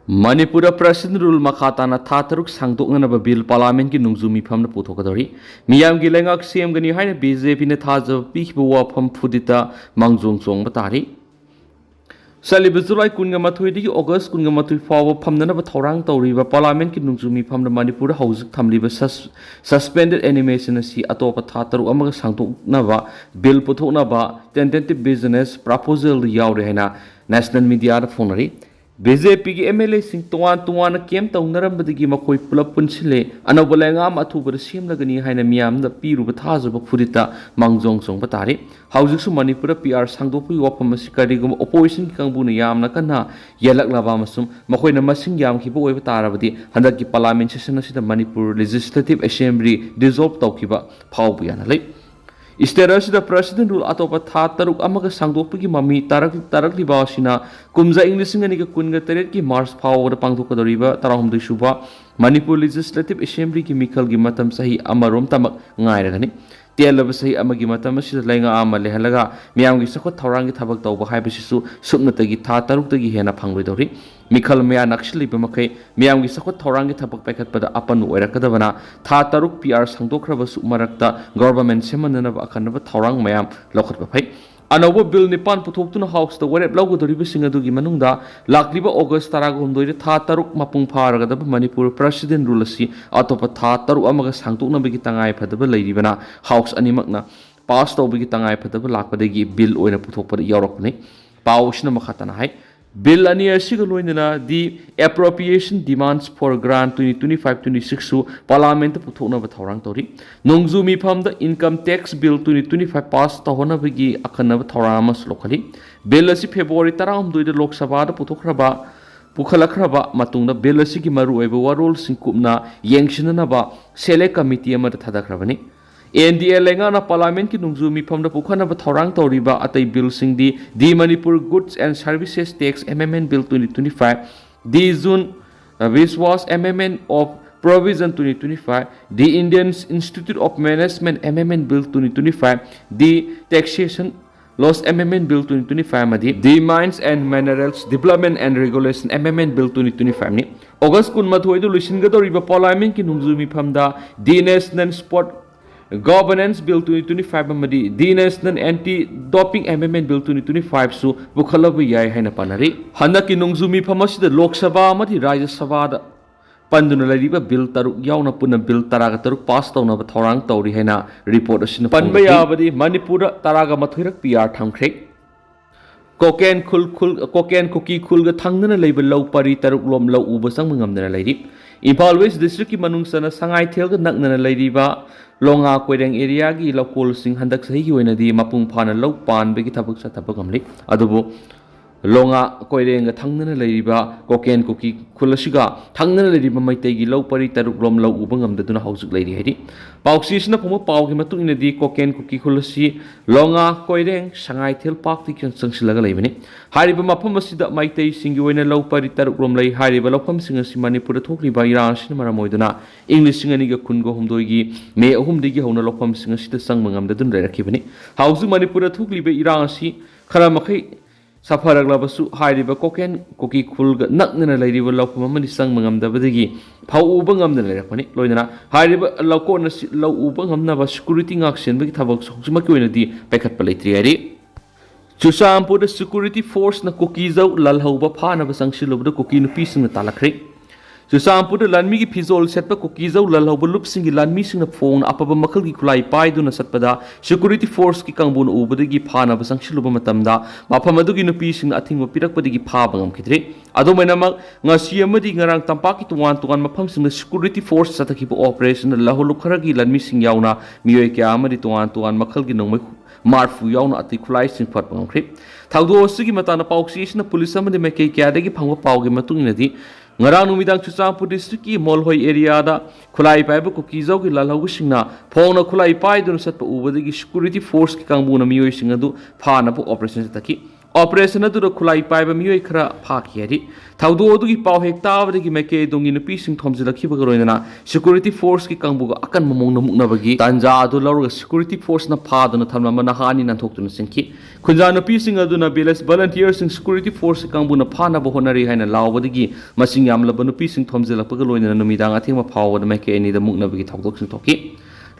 Manipur President rule Makatana Tataruk Sangdoknaba bill Parliament ki Nungzumi from the Putokadori. Miyam Gilangak Siam Gani Hine BZP in the Taza Pikwa from Pudita Mangzong Song Batari. Salibuzulai Kungamatui August Kungamatui forward from the Torang Toriva Parliament ki Nungzumi from the Manipur House Tamliba suspended animation si Atopa Tataru Amaga Sangdoknava bill Putonaba tentative business proposal Yaurena National Media Phonery. BJP की MLA Singh तुआन केम तौनरंबदगी मखोई पुलप पुनसिले अनबलेंगाम अथुबर सेमलगनी हाइना मियामदा पीरुब थाजब फुरिता मांगजोंग सोंग बतारे हाउजिसु मणिपुर PR सांगदोपि वफम असि करिगुम ओपोजिशन की कांगबुना यामना कन्ना येलकलाबा मसुम मखोइना मसिंग यामखिबो ओइबा ताराबदि हंदकी पार्लियामेंट सेशन असिदा मणिपुर लेजिस्लेटिव असेंबली डिसॉल्व तौखिबा फावबयाना लै Isterasi da President rule atopa tha taruk amaga sangdokpagi mami tarak libasina kumza Englishinga kunga teret ki Mars power da pangthokadoriba tarahumdui suba Manipur Legislative Assembly ki mikhal gi matam sahi amarom tamak ngairagani telaba sahi amagi matam asida lainga ama lehalaga miyam gi sakot thorang gi thabak tawba haibasisu supnatagi tha taruk tagi hena phangloidori mikhal maya nakshli bamakai miyam gi sakot thorang gi thabak paikhatpada apan oirakadabana tha taruk PR sangdokraba su marakta government semanana akanaba thorang mayam lokhatba phai Anova bill Nipan Putokuna House the Warep Logo the Ribisingadugi Manunda, Lakliba August Taragum, Tha Taruk Mapung Paraga, Manipur President Rulasi, Atopa Tha Taru Amagas Hangtuna Bigitangai Padaba Lady Vana, House Animagna, Past of Bigitangai Padaba Lakpadegi, Bill or a Putopa Yorokne, Paushna Makatanai. Bill Ania Sigaloina, the appropriation demands for grant 2025-26 su Parliament Putona Batorang Tori. Nongzumi Pam the income tax bill 2025 passed Tahona Vigi Akana Toramas locally. Bill as February Taram do the Lok Sabada Putokraba Pukhalakraba Matunda Bill as Sigimaru Ewa role Sinkupna Yangshinanaba Sele Committee Amad Tadakravani. NDA Lengana Parliament ki Nungzumi from the Pukhana Batorang Toriba at a bill sing the Manipur Goods and Services Tax Amendment Bill 2025, the Zone which was Amendment of Provision 2025, the Indian Institute of Management Amendment Bill 2025, the Taxation Laws Amendment Bill 2025, the Mines and Minerals Development and Regulation Amendment Bill 2025. August Kunmathoidu Lusingadoriba Parliament ki Nungzumi from the National Sport Governance Bill 2025 amadi the National Anti-Doping Amendment Bill 2025 su bukhalabu yai haina panari hanaki nungzumi phamasida Lok Sabha amadi Rajya Sabha da panduna lariba bill taruk yauna puna bill taraga taruk pass tawna ba thorang tawri haina report asina panba yabadi Manipur taraga mathirak PR thamkhre Koken Kuki Kulga Tangana label low pari taruk lom low uba sang mangamna lairi Impal West District ki manung sana sangai telga nakna lairi ba Longa Quedeng area gi local sing handak sahi wena di mapung phana low pan begi thabak sa thabak amli adubo Longa Quedeng thangna lairiba Koken Kuki Kulasiga thangna lairiba maitei gi low pari taruk lom low ubangam daduna hausuk lairi hedi Pauxis na pomo pau gi matung ina di Koken Kuki Kulasi Longa Quedeng sangai tel pak ti kyan sangsilaga laibani hariba mapam masida maitei singi wena low pari taruk lom lai hariba lopham singa si Manipur thokli ba Erang sin maramoiduna English singani ga kungo humdoi gi me ahum digi hona lopham singa sita sang mangam dadun rarakibani hausu Manipur thokli ba Erang si khara makai Safaraglabasu Hariba Koken Kuki Kulga Nakna Lady will love Mamani Sang Mangam Dabadigi, Pau Ubangam the Lerapani, Loina, Hariba Lakona Low Ubangam Nava security action, Big Tabaks, Makuinity, Pekat Palatriari. Chusam put a security force na cookies out Lalhoba Pan of a sanction of the cookie in a piece in the Talakre. Chusam put a Lanmi Pizol set the cookies out Lalhoba loopsing Lan missing a phone up of a Makali Kulai Paiduna Satpada, security force Kikambun over the Gipan of a sanction of Matamda, Mapamadugi in a piece in a thing of Pirakpadigi Pabam Kitri. Adomanama, Nasiamadi Narang Tampaki to one Mapams in the security force at a keep operation, the Laholukaragi Lan missing Yauna, Mioke Amadi to one Makalgino. Marfu yauna articulized in Patman Crip. Taudo Sigi Matana Pauxation, the police summoned the Make Kadagi Pango Paugi Matunadi, Naranu Midang Chusampu district, Molhoi area, Kulai Bible Kukizogi Lalawishina, Pona Kulai Pai don't set over the security force Kambuna Mio Singadu, Panapo operations Taki. Operation अदुदा खुलाई पाइबा मियोय खरा फाखियरि थाउदो अदुगी पाव हेक ताबदगी मेके दोंगी नुपी सिंग थोमजिलखिबा गरोइना security force की कांगबुगा अकन ममोंग नमुकनबगी तांजा अदु लौरगा security force ना फादना थमलमा नहानी नथोक्तुना सिंखि खुंजा नुपी सिंग अदुना bless volunteer सिंग security force की कांगबुना फानाबा होनरि हाइना लावबदगी मसिंग यामलबा नुपी सिंग थोमजिलखबा गरोइना नुमिदांग अथेंमा फावबदा मेके एनिदा मुकनबगी थाउदोक सिंग थोकी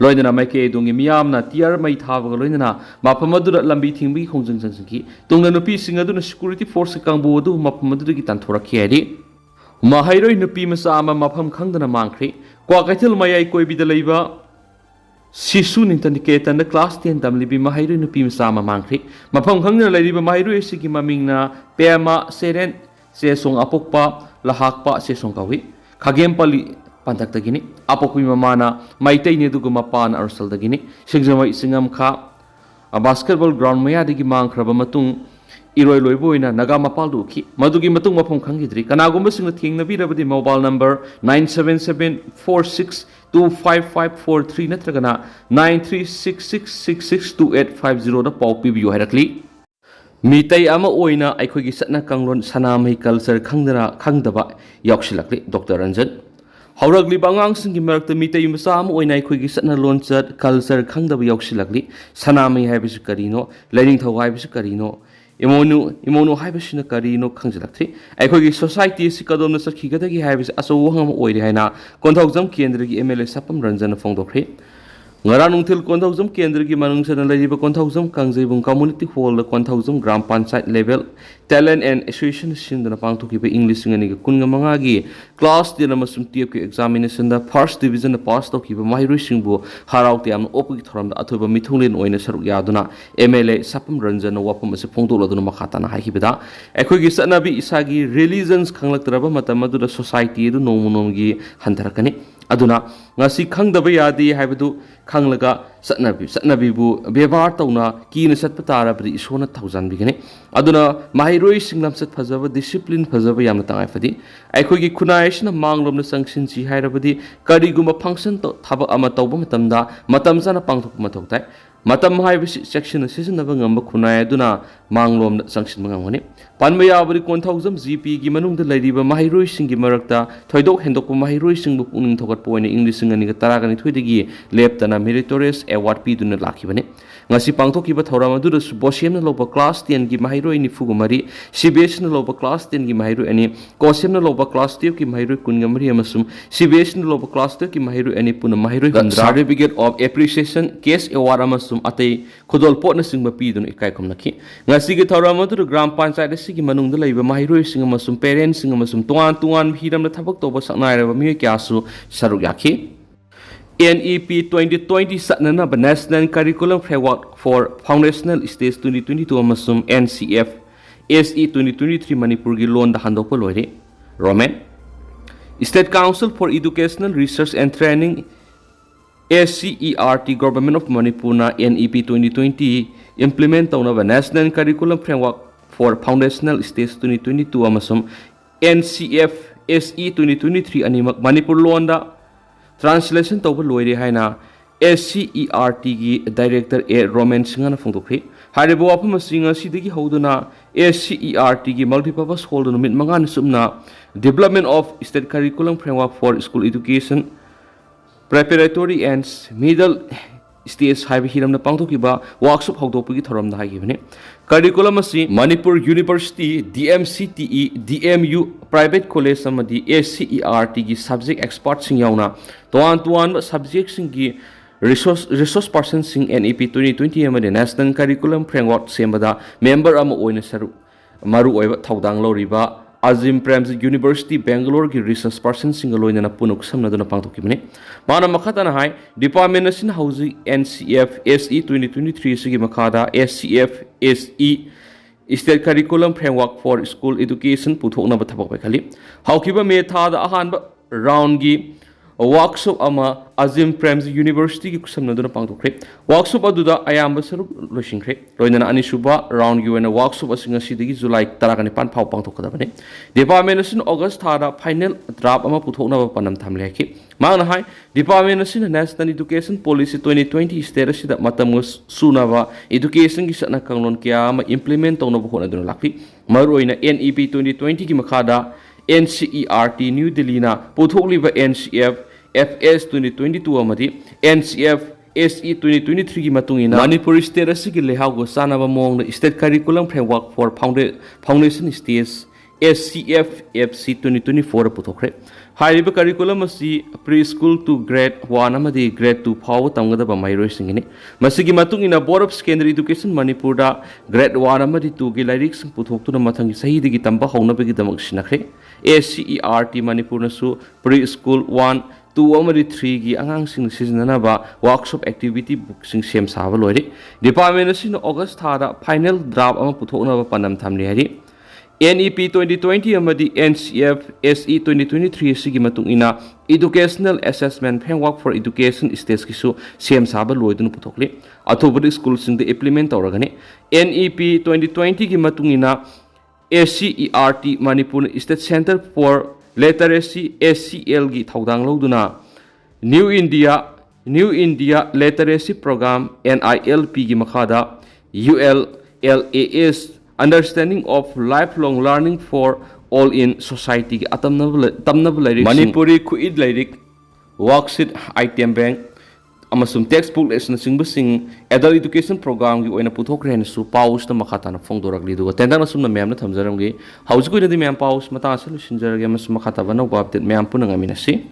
लोइना माइके दुंगी मियामना टियर मई थाबगा लोइना मफम अदुदा लंबी थिंबी खोंजंग संसंकी तुंगना नुपी सिंग अदुना सिक्योरिटी फोर्स कांगबु अदु मफम अदुदगी तांथोरखि हाइदि महाइरोइ नुपी मचा अमा मफम खंगदना मांख्रि क्वाकैथल मयाइ कोइबिदा लैबा शिशु निकेतन क्लास 10 तमलिबी महाइरोइ नुपी मचा अमा मांख्रि मफम खंगदना लैरिबा महाइरोइ सिगी ममिंगना पेमा सेरेन सेसोंग अपोकपा लहाकपा सेसोंग कावी खागेमपली पंथकदगिनी अपोकपी ममाना माइतैने दुगु मपान अरसलदगिनी सिंगजमai सिंगमखा बास्केटबॉल ग्राउंड मयादगी मांख्रबा मतुंग इरोय लोइबोइना नगा मपाल दुखी मदुगी मतुंग मफम खंगिद्री कनागुम्बा सिंग थेंगनबीरबदि मोबाइल नंबर 9774625543 नत्रगना 9366662850 दा पाउ पिबियो हाइरकली मीतै अमा ओइना अखोगी सतना कंगलोन सनामहि कल्चर खंगदबा यावसिलकली डॉक्टर रंजन हौरगली बांगांसिंगी मरक्ता मीतै मचा अमा ओइना अखोगी सतना लोनचत कल्चर खंगदबा यावसिलकली सनामहि हाइबसु करिनो लैनिंगथौ हाइबसु करिनो इमोनु हाइबसिना करिनो खंजलक्थि अखोगी सोसाइटी सि कदोमना सखिगदगी हाइबसि असौ वहंग ओइरे हाइना Konthoujam केंद्रगी MLA सपम Ranjan फोंदोख्रे ngara nungthil konthaujam kendra gi manungsana laiba konthaujam kangjebung community hall da konthaujam gram panchayat level talent and association sindana pangthoki be english ngani gi kunga manga gi class 10 amasum tf ki examination da first division da pass toki be mahiru singbu haraute am opgi thoram da athoba mithunglen oina saruk yaduna mla sapam ranjana wapam ase phongdoloduna makhata na haikibida ekhoi gi sanabi isagi religions khanglaktraba matam adu da society du nomunom gi handarakani aduna ngasi khangdaba yadi haibadu khanglaga satnabibu bebar tawna kina satpa tarabdi isona thousand bigane aduna mahiroi singlam sat phajaba discipline phajaba yamna tangai fadi aikoi gi khunai manglomna sangshin chi hairabadi kariguma function to thaba ama tawba matamda matam sana pangthok mathok tai matam haibisi section seasonaba ngamba khunai aduna manglomna sangshin mangani panba yabari konthaujam gp gi manungda lairiba mahiroi singi marakta thoidok hendok mahiroi singbu puning thokat poine english ngani ga taragani thoidigi leptana meritorious award pi duna lakhibane ngasi pangthokiba thoram adu bosemna loba class 10 gi mahiroi ni fugumari cbs na loba class 10 gi mahiroi ani kosemna loba class 10 gi mahiroi kungamari amasum cbs na loba class 10 gi mahiroi ani puna mahiroi certificate of appreciation case award amasum atei khodol potna singba pi duna ikai khomnaki ngasi gi thoram adu gram panchayat sigi manungda laiba mahiroi sing amasum parents sing amasum tuan hiramna thabak toba saknairaba mi kyasu saruk yakhi NEP 2020 satnana National Curriculum Framework for Foundational Stage 2022 amasum NCF SE 2023 Manipur gi loan da handokpa loire Roman State Council for Educational Research and Training SCERT Government of Manipur na NEP 2020 implement tawnaba National Curriculum Framework for Foundational Stage 2022 amasum NCF SE 2023 animak Manipur loan da translation tawba loire haina SCERT gi director A Roman Singana phongdokri haribo apama singa sidigi hoduna SCERT gi multipurpose hall no mit mangan sumna development of state curriculum framework for school education preparatory and middle stage haiba hiramna pangthokiba workshop hawdokpagi thoramda haigibane curriculum asi Manipur University DMCTE DMU private college amadi SCERT gi subject expert sing yauna tuan subject sing gi resource person sing NEP 2020 amadi national curriculum framework sembada member ama oina saru maru oiba thaudang loriba Azim Prem's University Bangalore ki research person singaloina na punuk samnaduna pangthokibane mana makhata na hai department asin housing NCF SE 2023 sigi makhada SCF SE State Curriculum Framework for School Education puthokna ba thabak khali haukiba me tha da ahan ba round gi workshop ama Azim Premji University ki kusamnaduna pangthokre workshop aduda ayamba saruk loisingkhre loinana anisuba round gi wena workshop asinga sidagi July 19 phau pangthokadabane department asin August thada final draft ama puthokna panam thamleki mangna hai department asin National Education Policy 2020 status sida matamus sunava education gi satna kanglon kya ama implement tawna bu khona duna lakli maroina NEP 2020 ki makhada NCERT New Delhi na puthokliba NCF FS 2022 amadi NCF SE 2023 ki matungina Manipur state asigi lehago sanaba mong state curriculum framework for foundation stage SCF FC 2024 puthokre hariba curriculum asi preschool to grade 1 amadi grade 2 phaw tamgadaba mairoi singini masigi matungina Board of Secondary Education Manipur da grade 1 amadi 2 gi lyrics puthoktu mathangi sahi digi tamba haunabagi damak sinakre SCERT Manipur nasu preschool 1 2 amadi 3 gi angang sing sijanaba workshop activity book sing sem saba loire department asin August thada final draft ama puthokna panam thamli hari NEP 2020 amadi NCF SE 2023 sigi matungina educational assessment framework for education stage kisu sem saba loidun puthokli athobadi school sing de implement tawragani NEP 2020 gi matungina SCERT Manipur State Center for Literacy SCL gi thaudang loduna New India Literacy Program NILP gi makhada ULLAS Understanding of Lifelong Learning for All in Society ki tamnab lyric Manipuri khuid lyric worksheet item bank amasum textbook lesson sing adult education program gi oina puthokre hen su paus na makhata na phongdorakli du tendang na sumna mem na thamjaram gi hauji ko na di mem paus mata asalu sinjarage amasum makhata bana update mem punanga minasi